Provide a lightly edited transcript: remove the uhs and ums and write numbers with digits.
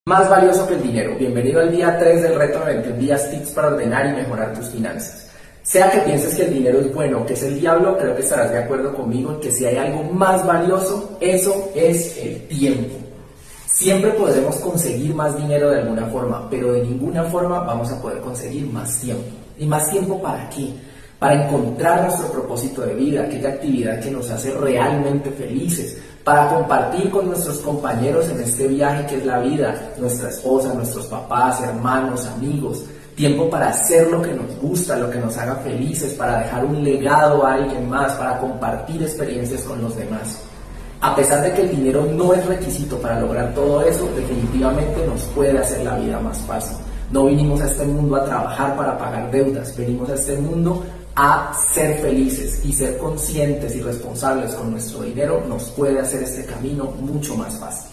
Más valioso que el dinero. Bienvenido al día 3 del reto de 21 días tips para ordenar y mejorar tus finanzas. Sea que pienses que el dinero es bueno o que es el diablo, creo que estarás de acuerdo conmigo en que si hay algo más valioso, eso es el tiempo. Siempre podremos conseguir más dinero de alguna forma, pero de ninguna forma vamos a poder conseguir más tiempo. ¿Y más tiempo para qué? Para encontrar nuestro propósito de vida, aquella actividad que nos hace realmente felices, para compartir con nuestros compañeros en este viaje que es la vida, nuestra esposa, nuestros papás, hermanos, amigos, tiempo para hacer lo que nos gusta, lo que nos haga felices, para dejar un legado a alguien más, para compartir experiencias con los demás. A pesar de que el dinero no es requisito para lograr todo eso, definitivamente nos puede hacer la vida más fácil. No vinimos a este mundo a trabajar para pagar deudas, venimos a este mundo a ser felices, y ser conscientes y responsables con nuestro dinero nos puede hacer este camino mucho más fácil.